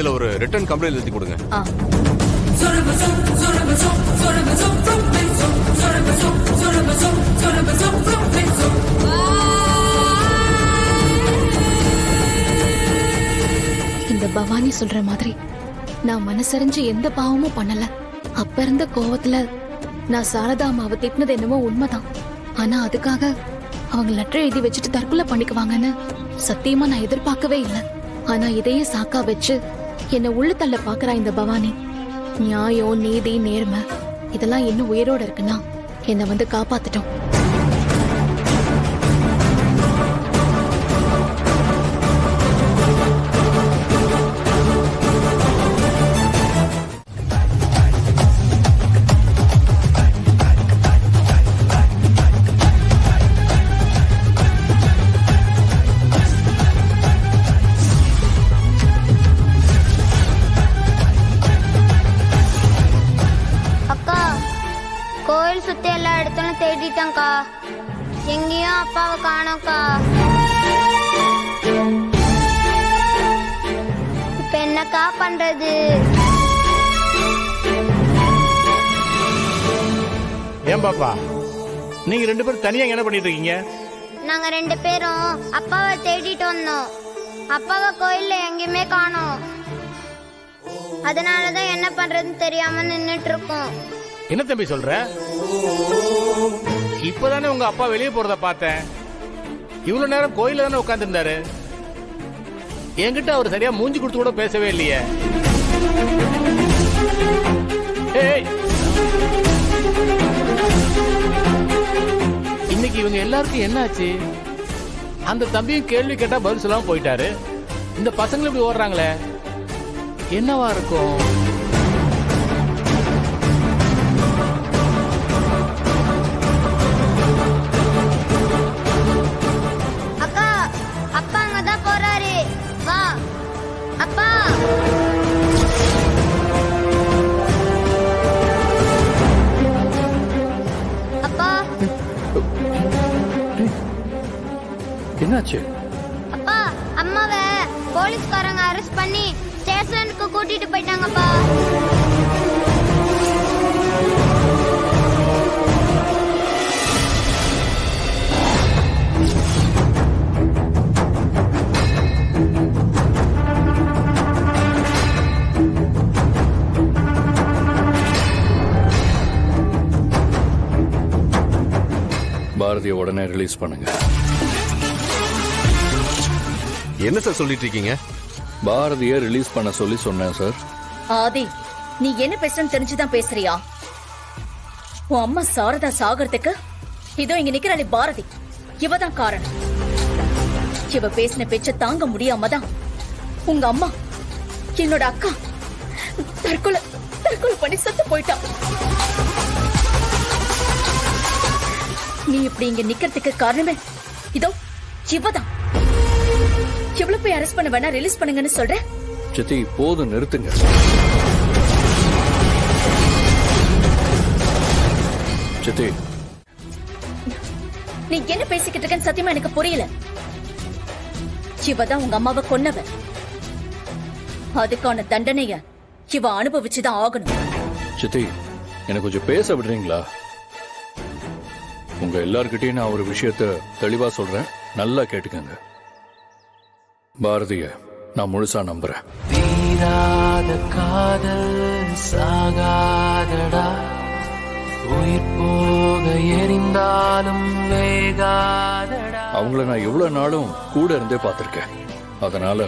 இதுல ஒரு return complaint எழுதி கொடுங்க. இந்த பவானி சொல்ற மாதிரி நான் மனசறிஞ்சு எந்த பாவமும் பண்ணல. அப்ப இருந்த கோவத்துல நான் சாரதா அம்மாவை திட்டினது என்னமோ உண்மைதான். ஆனா அதுக்காக அவங்க லெட்டர் எழுதி வச்சுட்டு தற்கொலை பண்ணிக்குவாங்கன்னு சத்தியமா நான் எதிர்பார்க்கவே இல்லை. ஆனா இதையே சாக்கா வச்சு என்ன உள்ள தள்ள பாக்குறா இந்த பவானி. நியாயம், நீதி, நேர்மை இதெல்லாம் இன்னும் உயிரோட இருக்குன்னா என்னை வந்து காப்பாத்திட்டோம். சுத்தி எல்லா இடத்துலயும் தேடிட்டேன்க்கா, எங்கேயும் அப்பாவை காணோம்க்கா. இப்ப என்னக்கா பண்றது? ஏன் பாப்பா நீங்க ரெண்டு பேரும் தனியா என்ன பண்ணிட்டு இருக்கீங்க? நாங்க ரெண்டு பேரும் அப்பாவை தேடிட்டு வந்தோம். அப்பாவை கோயில்ல எங்கேயுமே காணோம். அதனாலதான் என்ன பண்றதுன்னு தெரியாம நின்னுட்டு இருக்கோம். என்ன தம்பி சொல்ற? இப்பதானே உங்க அப்பா வெளியே போறத பார்த்தேன். இவ்வளவு நேரம் கோயில தானே உட்கார்ந்து இருந்தாரு. என்கிட்ட அவர் சரியா மூஞ்சி கொடுத்து கூட பேசவே இல்லையே. இன்னைக்கு இவங்க எல்லாருக்கும் என்ன ஆச்சு? அந்த தம்பியும் கேள்வி கேட்டா பதில் சொல்லாம போயிட்டாரு. இந்த பசங்களும் இப்படி ஓடுறாங்களே, என்னவா இருக்கும்? என்னாச்சு? அப்பா, அம்மாவை போலீஸ்காரங்க அரெஸ்ட் பண்ணி ஸ்டேஷனுக்கு கூட்டிட்டு போயிட்டாங்கப்பா. பாரதியை உடனே ரிலீஸ் பண்ணுங்க. என்ன சார் சொல்லிட்டு இருக்கீங்க? பாரதியை ரிலீஸ் பண்ண சொல்லி சொன்னேன் சார். ஆதி, நீ என்ன பேசுறன்னு தெரிஞ்சுதான் பேசுறியா? உன் அம்மா சாரதா சாகறதுக்கு இதோ இங்க நிக்கிறாளே பாரதி, இவதான் காரணம். இவ பேசின பேச்ச தாங்க முடியாம தான் உங்க அம்மா என்னோட அக்கா தற்கொலை பண்ணி செத்து போயிட்டா. நீ இப்படி இங்க நிக்கிறதுக்கு காரணமே இதோ இவதான். எவ்வளவு போய் அரெஸ்ட் பண்ண வேணா, ரிலீஸ் பண்ணுங்கன்னு சொல்ற. சித்தி போதும், நிறுத்துங்க. சித்தி, நீ என்ன பேசிக்கிட்டு இருக்கன்னு சத்தியமா எனக்கு புரியல. இவதான் உங்க அம்மாவை கொன்னவ. அதுக்கான தண்டனைய இவ அனுபவிச்சுதான் ஆகணும். சித்தி எனக்கு கொஞ்சம் பேச விடுறீங்களா? உங்க எல்லார்கிட்டயும் நான் ஒரு விஷயத்த தெளிவா சொல்றேன், நல்லா கேட்டுக்கங்க. பாரதிய நான் முழுசா நம்புறேன். தீராத காதல் சாகாதடா, உயிர் போக எரிந்தாலும் வேகாதடா. அவங்கள நான் இவ்வளவு நாளும் கூட இருந்தே பார்த்திருக்கேன். அதனால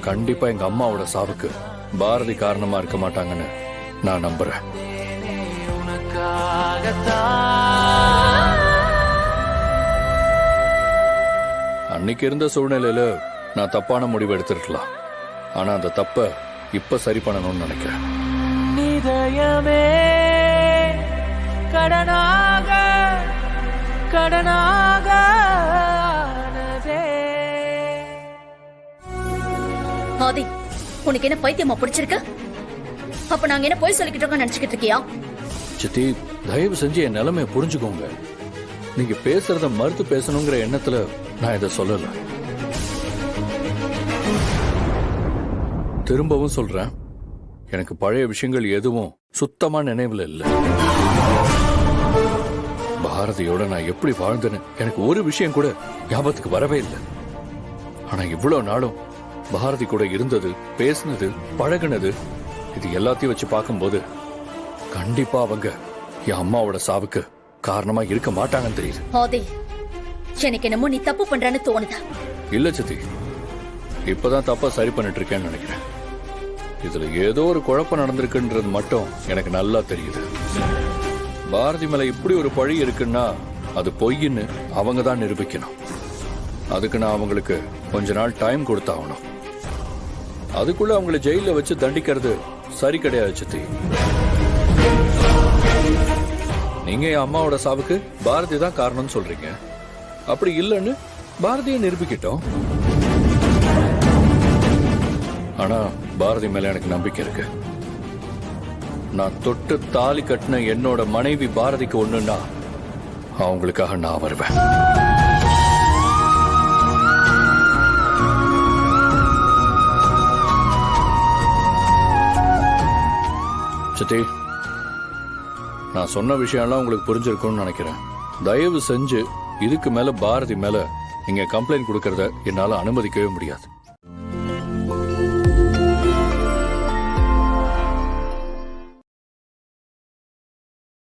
கண்டிப்பா எங்க அம்மாவோட சாவுக்கு பாரதி காரணமா இருக்க மாட்டாங்கன்னு நான் நம்புறேன். அன்னைக்கு இருந்த சூழ்நிலையில நான் தப்பான முடிவு எடுத்திருக்கலாம். ஆனா அந்த தப்ப இப்ப சரி பண்ணணும்னு நினைக்கிறேன். நிதயமே கடனாக கடனாக ஆதி, உனக்கு என்ன பைத்தியமா பிடிச்சிருக்கு? அப்ப நாங்க என்ன போய் சொல்லிக்கிட்டு இருக்கோம் நினைச்சுக்கிட்டு இருக்கியா? சித்தி தயவு செஞ்சு என் நிலைமையை புரிஞ்சுக்கோங்க. நீங்க பேசுறத மறுத்து பேசணுங்கிற எண்ணத்துல நான் இதை சொல்லல. திரும்பவும் சொல்றேன், எனக்கு பழைய விஷயங்கள் எதுவும் சுத்தமா நினைவுல இல்ல. பாரதியோட நான் எப்படி வாழ்ந்தேன்னு எனக்கு ஒரு விஷயம் கூட ஞாபகத்துக்கு வரவே இல்லை. ஆனா இவ்வளவு நாளும் பாரதி கூட இருந்தது, பேசினது, பழகுனது, இது எல்லாத்தையும் வச்சு பார்க்கும்போது கண்டிப்பா அவங்க என் அம்மாவோட சாவுக்கு காரணமா இருக்க மாட்டாங்கன்னு தெரியுது. ஆதி, எனக்கு என்னமோ நீ தப்பு பண்றன்னு தோணுதா? இல்ல சித்தி, இப்பதான் தப்பா சரி பண்ணிட்டு இருக்கேன்னு நினைக்கிறேன். இதுல ஏதோ ஒரு குழப்பம் நடந்திருக்குன்றது மட்டும் எனக்கு நல்லா தெரியுது. பாரதி மேல இப்படி ஒரு பழி இருக்குன்னா அது பொய்ன்னு அவங்க தான் நிரூபிக்கணும். அதுக்கு நான் அவங்களுக்கு கொஞ்ச நாள் டைம் கொடுத்தாகணும். அதுக்குள்ள அவங்களை ஜெயில வச்சு தண்டிக்கிறது சரி கிடையாது சித்தி. நீங்க என் அம்மாவோட சாவுக்கு பாரதி தான் காரணம்னு சொல்றீங்க. அப்படி இல்லைன்னு பாரதியை நிரூபிக்கிட்டோம். ஆனா பாரதி மேல எனக்கு நம்பிக்கை இருக்கு. நான் தொட்டு தாலி கட்டின என்னோட மனைவி பாரதிக்கு ஒண்ணுன்னா அவங்களுக்காக நான் வருவேன். சித்தி, நான் சொன்ன விஷயம்லாம் உங்களுக்கு புரிஞ்சிருக்கும்னு நினைக்கிறேன். தயவு செஞ்சு இதுக்கு மேல பாரதி மேல நீங்க கம்ப்ளைண்ட் கொடுக்கறத என்னால அனுமதிக்கவே முடியாது.